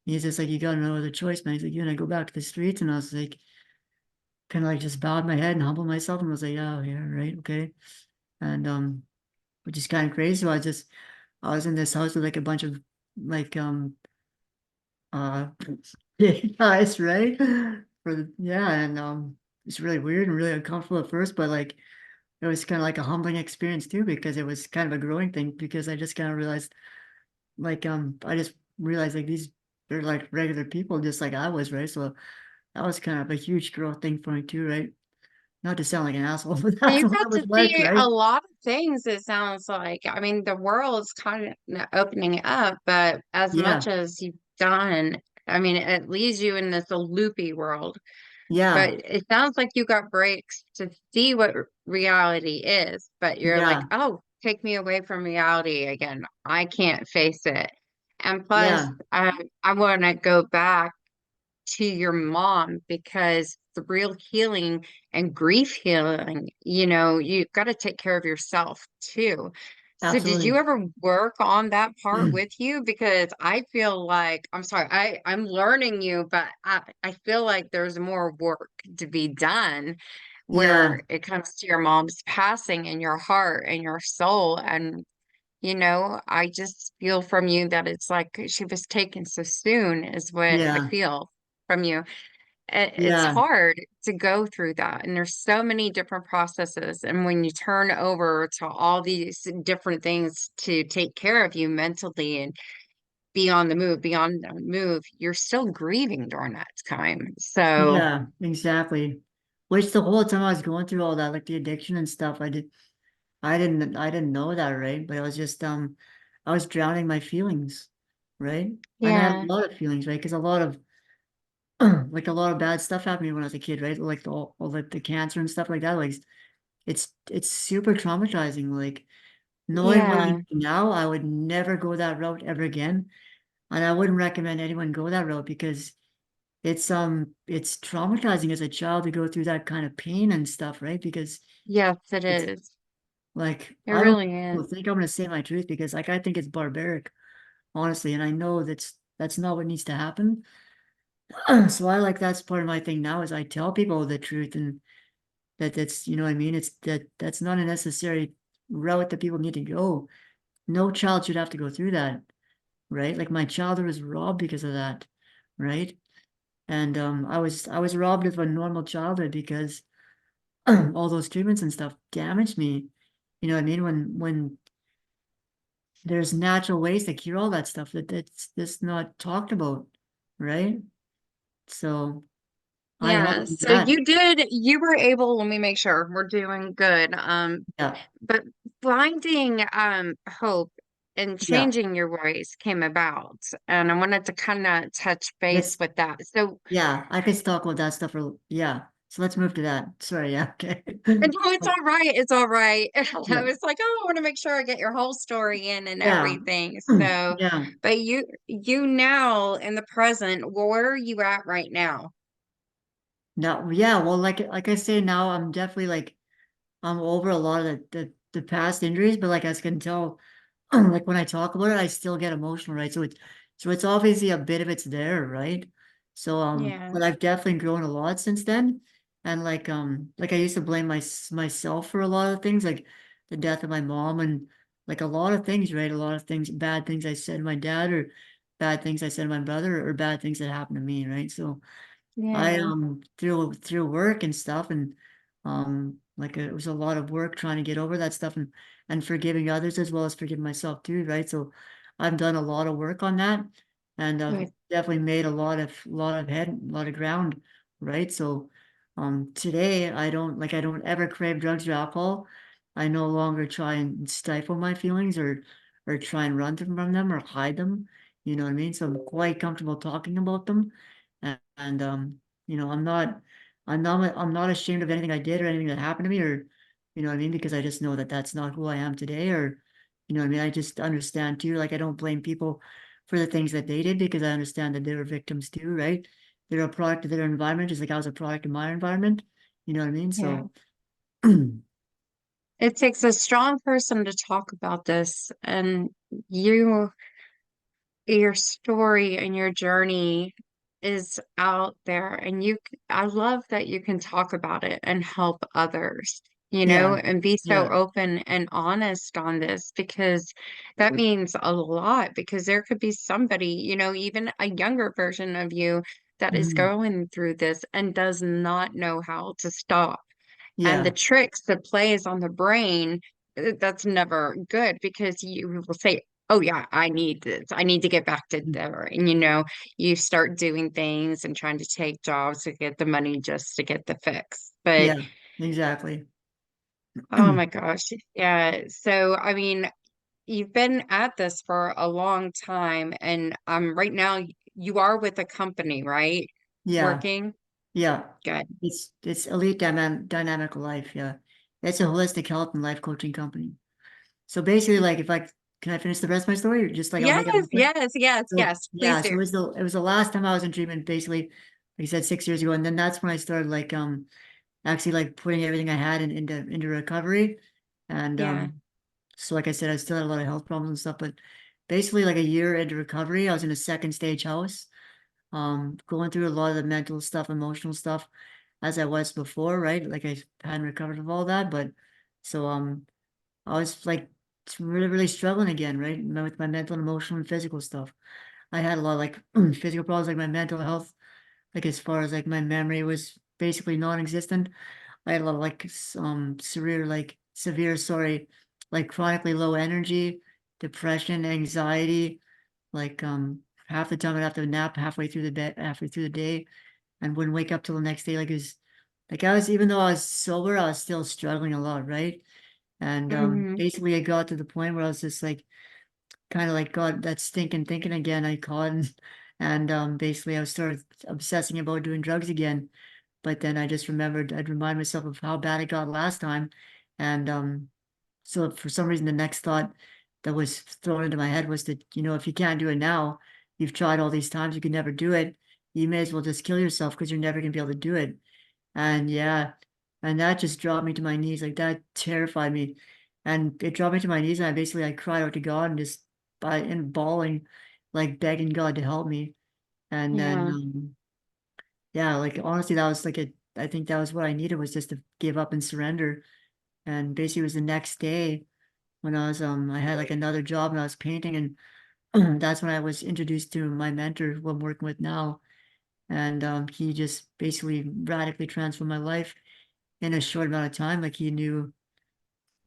he's just like, you got no other choice, man. He's like, you gonna go back to the streets? And I was like, kind of like just bowed my head and humbled myself and was like, oh yeah, right, okay. And which is kind of crazy. So I was in this house with like a bunch of like uh gay guys, right? Yeah, and it's really weird and really uncomfortable at first, but like it was kind of like a humbling experience too, because it was kind of a growing thing, because I just kind of realized like I just realized like they're like regular people just like I was, right? So that was kind of a huge growth thing for me too, right? Not to sound like an asshole, but Well, that's you what got it to was like, see a right? lot of things, it sounds like. I mean, the world's kind of opening up, but as much Yeah, as you've done, I mean, it leaves you in this loopy world. But yeah, it sounds like you got breaks to see what reality is, but you're like, yeah, oh, take me away from reality again. I can't face it. And plus, yeah, I want to go back to your mom because the real healing and grief healing, you've got to take care of yourself too. So did you absolutely. ever work on that part with you? Because I feel like, I'm sorry, I'm learning you, but I feel like there's more work to be done Yeah, where it comes to your mom's passing in your heart and your soul. And, I just feel from you that it's like she was taken so soon is what I yeah, feel from you. It's yeah, hard to go through that. And there's so many different processes. And when you turn over to all these different things to take care of you mentally and be on the move, you're still grieving during that time. So, yeah, exactly. Which the whole time I was going through all that, like the addiction and stuff, I didn't know that, right? But I was just, I was drowning my feelings, right? And I have a yeah, lot of feelings, right? Because a lot of, like a lot of bad stuff happened to me when I was a kid, right? Like all like the cancer and stuff like that. Like it's super traumatizing. Like knowing what I yeah, know now, I would never go that route ever again. And I wouldn't recommend anyone go that route because it's traumatizing as a child to go through that kind of pain and stuff, right? Because yes, it it's is. like It I don't really is. think I'm gonna say my truth because like I think it's barbaric, honestly, and I know that's not what needs to happen. So I like that's part of my thing now is I tell people the truth and that's you know what I mean? It's that's not a necessary route that people need to go. No child should have to go through that, right? Like my childhood was robbed because of that, right? And I was robbed of a normal childhood because all those treatments and stuff damaged me. You know what I mean? When there's natural ways to cure all that stuff that's just not talked about, right? So I had Yeah. to do So that. you were able, let me make sure we're doing good. Yeah, But finding hope and yeah. changing your ways came about. And I wanted to kind of touch base Let's with that. So, yeah, I could talk about that stuff for yeah. So let's move to that. Sorry, yeah, okay. and no, it's all right. It's all right. I Yeah, was like, oh, I want to make sure I get your whole story in and yeah, everything. So, yeah. but you now in the present, where are you at right now? No, yeah, well, like I say now, I'm definitely like I'm over a lot of the past injuries, but like as you can tell, like when I talk about it, I still get emotional, right? So it's obviously a bit of it's there, right? So Yeah. but I've definitely grown a lot since then. And like I used to blame myself for a lot of things, like the death of my mom and like a lot of things, right? A lot of things, bad things I said to my dad or bad things I said to my brother or bad things that happened to me, right? So I Yeah. through work and stuff and like it was a lot of work trying to get over that stuff and forgiving others as well as forgiving myself too, right? So I've done a lot of work on that and I've Good. definitely made a lot of ground, right? So today I don't ever crave drugs or alcohol. I no longer try and stifle my feelings or try and run from them or hide them. You know what I mean? So I'm quite comfortable talking about them and you know, I'm not ashamed of anything I did or anything that happened to me or, you know what I mean? Because I just know that that's not who I am today or, you know what I mean? I just understand too, like I don't blame people for the things that they did because I understand that they were victims too, right? They're a product of their environment, just like I was a product of my environment. You know what I mean? Yeah. So, It takes a strong person to talk about this, and you your story and your journey is out there and I love that you can talk about it and help others, yeah, and be so yeah, open and honest on this because that means a lot because there could be somebody, even a younger version of you that is mhm, going through this and does not know how to stop. And the yeah, tricks that plays on the brain, that's never good because you will say, oh yeah, I need this. I need to get back to Mm. there. And you know, you start doing things and trying to take jobs to get the money just to get the fix. But Yeah, exactly. oh my gosh. Yeah. So I mean, you've been at this for a long time, and right now you are with a company, right? Yeah, Working? yeah. Good. It's Elite Dynamic Life, yeah. It's a holistic health and life coaching company. So basically, like, if I can I finish the rest of my story, or just like I'll Yes, make it real quick. yes, yes, So yes. Please yeah, so do. it was the last time I was in treatment, basically, like I said, 6 years ago, and then that's when I started like actually like putting everything I had into recovery, and Yeah. so like I said, I still had a lot of health problems and stuff, but basically like a year into recovery, I was in a second stage house, going through a lot of the mental stuff, emotional stuff, as I was before, right? Like I hadn't recovered of all that, but so I was like really, really struggling again, right? With my mental and emotional and physical stuff. I had a lot of like physical problems, like my mental health, like as far as like my memory was basically non-existent. I had a lot of like severe, sorry, like chronically low energy, depression, anxiety, like half the time I'd have to nap halfway through the day, and wouldn't wake up till the next day. Like it was like I was, even though I was sober, I was still struggling a lot, right? And Hmm. basically I got to the point where I was just like kind of like got that stinking thinking again. I caught and basically I started obsessing about doing drugs again. But then I just remembered I'd remind myself of how bad it got last time. And so for some reason the next thought that was thrown into my head was that, if you can't do it now, you've tried all these times, you could never do it. You may as well just kill yourself because you're never gonna be able to do it. And yeah, and that just dropped me to my knees. Like that terrified me. And it dropped me to my knees and I cried out to God and just and bawling, like begging God to help me. And then Yeah. yeah, like honestly that was like I think that was what I needed, was just to give up and surrender. And basically it was the next day when I had like another job and I was painting, and that's when I was introduced to my mentor who I'm working with now. And he just basically radically transformed my life in a short amount of time. Like he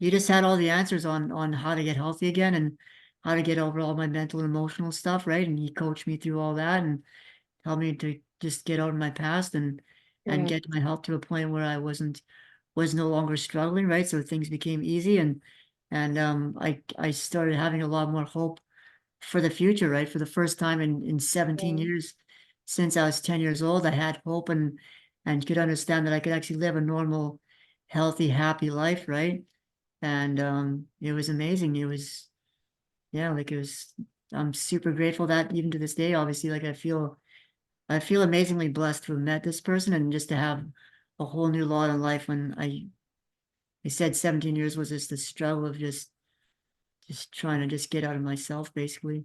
just had all the answers on how to get healthy again and how to get over all my mental and emotional stuff, right? And he coached me through all that and helped me to just get out of my past and Good. get my health to a point where I was no longer struggling, right? So things became easy, and I started having a lot more hope for the future, right? For the first time in 17 Good. years since I was 10 years old, I had hope and could understand that I could actually live a normal, healthy, happy life, right? And it was amazing. It was, yeah, like it was, I'm super grateful that even to this day, obviously, like I feel amazingly blessed to have met this person and just to have a whole new lot in life. When I said 17 years was just the struggle of just trying to just get out of myself, basically.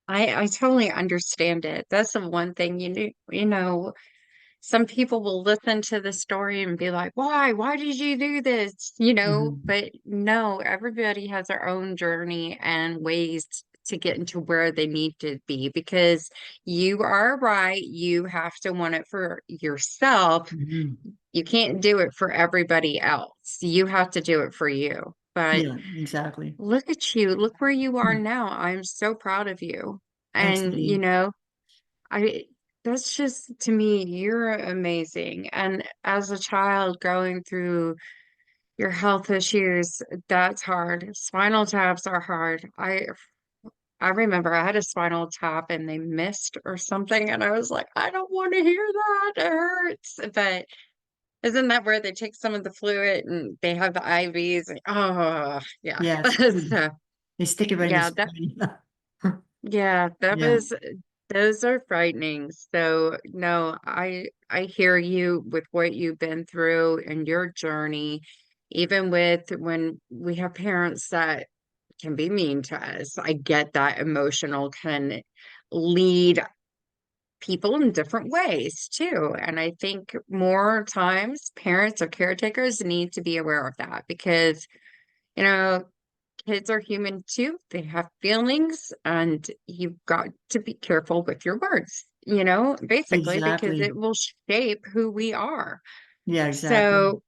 I totally understand it. That's the one thing you know, some people will listen to the story and be like, "Why? Why did you do this?" You know, Mhm. but no, everybody has their own journey and ways to get into where they need to be, because you are right. You have to want it for yourself. Mhm. You can't do it for everybody else. You have to do it for you. But Yeah, exactly. look at you. Look where you are now. I'm so proud of you. Thanks, And, you Lee. know, I that's just, to me, you're amazing. And as a child going through your health issues, that's hard. Spinal taps are hard. I remember I had a spinal tap and they missed or something, and I was like, I don't want to hear that. It hurts. But isn't that where they take some of the fluid and they have the IVs? Oh, yeah. Yeah, So, they stick it right in the yeah, spine. yeah, Yeah. those are frightening. So no, I hear you with what you've been through and your journey, even with when we have parents that can be mean to us. I get that emotional can lead people in different ways too. And I think more times parents or caretakers need to be aware of that, because, you know, kids are human too. They have feelings, and you've got to be careful with your words, you know, basically, because Exactly. it will shape who we are. Yeah, exactly. So,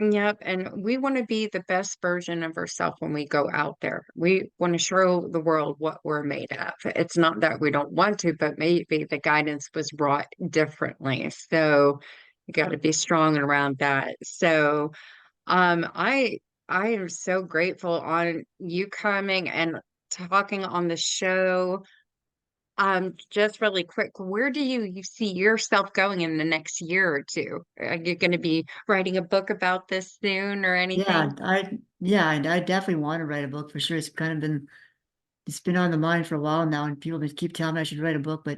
Yep, and we want to be the best version of ourselves when we go out there. We want to show the world what we're made of. It's not that we don't want to, but maybe the guidance was brought differently. So you got to be strong around that. So I am so grateful on you coming and talking on the show. Just really quick, where do you see yourself going in the next year or two? Are you going to be writing a book about this soon or anything? I definitely want to write a book for sure. It's been on the mind for a while now, and people just keep telling me I should write a book, but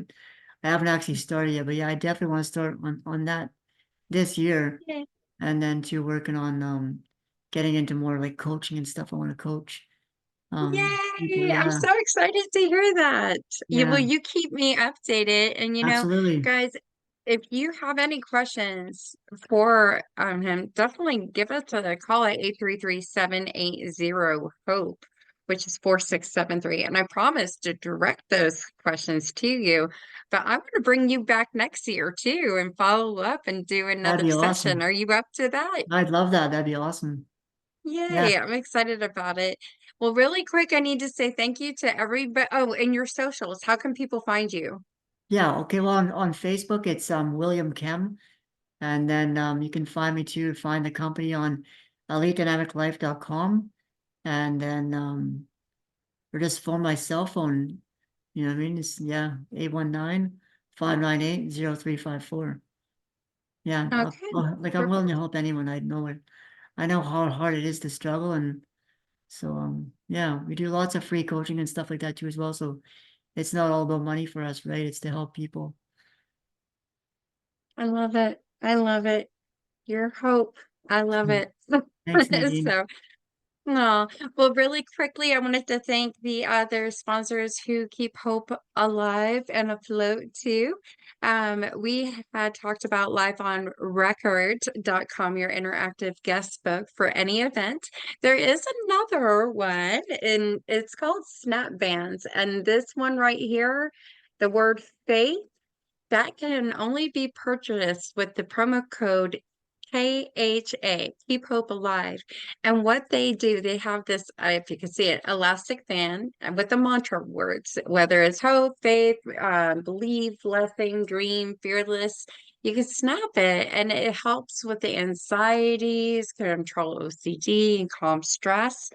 I haven't actually started yet. But yeah, I definitely want to start on that this year, Yeah. and then to working on getting into more like coaching and stuff. I want to coach people. Yay! I'm Yeah, so excited to hear that. Will yeah, you keep me updated? And absolutely. guys, if you have any questions for him, definitely give us a call at 833-780-HOPE, which is 4673. And I promise to direct those questions to you. But I want to bring you back next year too and follow up and do That'd another be session. awesome. Are you up to that? I'd love that. That'd be awesome. Yeah. Yay, I'm excited about it. Well, really quick, I need to say thank you to everybody. Oh, and your socials. How can people find you? Yeah, okay. Well, on Facebook, it's William Kemm, and then you can find me too. Find the company on elitedynamiclife.com, and then or just phone my cell phone. You know what I mean? It's yeah, 819-598-0354. Yeah, Okay, like I'm willing perfect. to help anyone. I know how hard it is to struggle, and so yeah, we do lots of free coaching and stuff like that too as well. So it's not all about money for us, right? It's to help people. I love it. I love it. Your hope. I love So, it. thanks, Nadine. So no, well, really quickly, I wanted to thank the other sponsors who keep hope alive and afloat too. We had talked about lifeonrecord.com, your interactive guest book for any event. There is another one, and it's called Snap Bands. And this one right here, the word faith that can only be purchased with the promo code KHA, Keep Hope Alive. And what they do, they have this, if you can see it, elastic band with the mantra words, whether it's hope, faith, believe, blessing, dream, fearless. You can snap it and it helps with the anxieties, control OCD, and calm stress.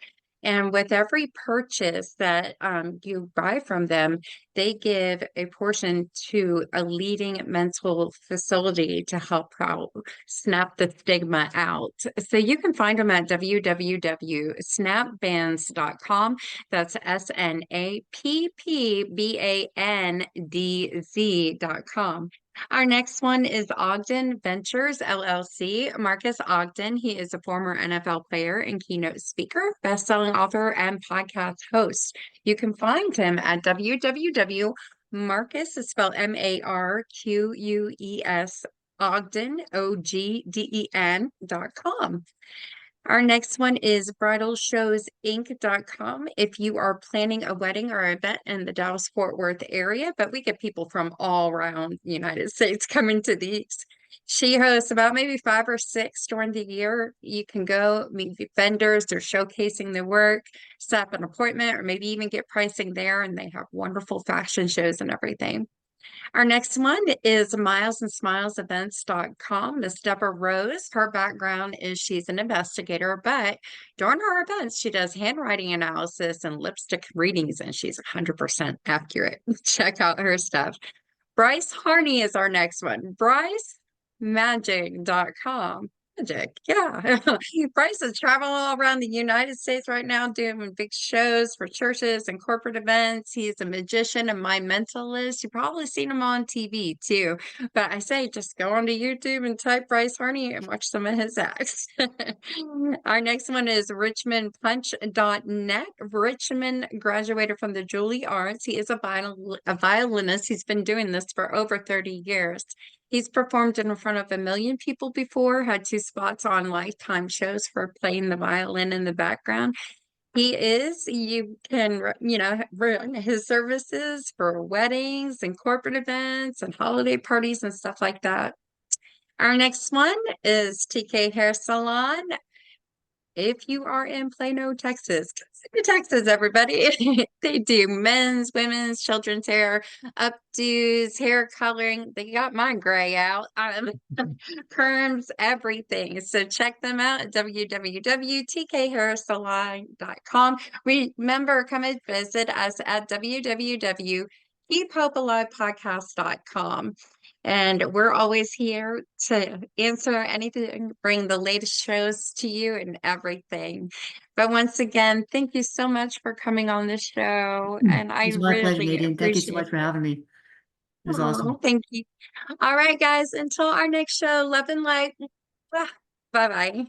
And with every purchase that you buy from them, they give a portion to a leading mental facility to help out snap the stigma out. So you can find them at www.snapbands.com. That's SNAPPBANDZ.com. Our next one is Ogden Ventures LLC. Marcus Ogden, he is a former NFL player and keynote speaker, best-selling author, and podcast host. You can find him at www.marcus is spelled Marquess, Ogden, OGDEN.com. Our next one is bridalshowsinc.com. If you are planning a wedding or event in the Dallas-Fort Worth area, but we get people from all around the United States coming to these. She hosts about maybe 5 or 6 during the year. You can go meet the vendors, they're showcasing their work, set up an appointment, or maybe even get pricing there, and they have wonderful fashion shows and everything. Our next one is milesandSmilesEvents.com. Miss Deborah Rose, her background is she's an investigator, but during her events, she does handwriting analysis and lipstick readings, and she's 100% accurate. Check out her stuff. Bryce Harney is our next one. BryceMagic.com. Magic, yeah. Bryce is traveling all around the United States right now doing big shows for churches and corporate events. He's a magician and my mentalist. You've probably seen him on TV too. But I say just go onto YouTube and type Bryce Harney and watch some of his acts. Our next one is richmondpunch.net. Richmond graduated from the Juilliard. He is a violinist. He's been doing this for over 30 years. He's performed in front of 1 million people before, had 2 spots on Lifetime shows for playing the violin in the background. You can, run his services for weddings and corporate events and holiday parties and stuff like that. Our next one is TK Hair Salon. If you are in Plano, Texas, come to Texas, everybody. They do men's, women's, children's hair, updos, hair coloring. They got mine gray out. Perms, everything. So check them out at www.tkhairsalon.com. Remember, come and visit us at www.keephopealivepodcast.com. And we're always here to answer anything, bring the latest shows to you and everything. But once again, thank you so much for coming on the show. And I It's my pleasure, really Nadine. Thank you so appreciate much for it. having me. It was awesome. Oh, thank you. All right, guys, until our next show, love and light. Bye bye.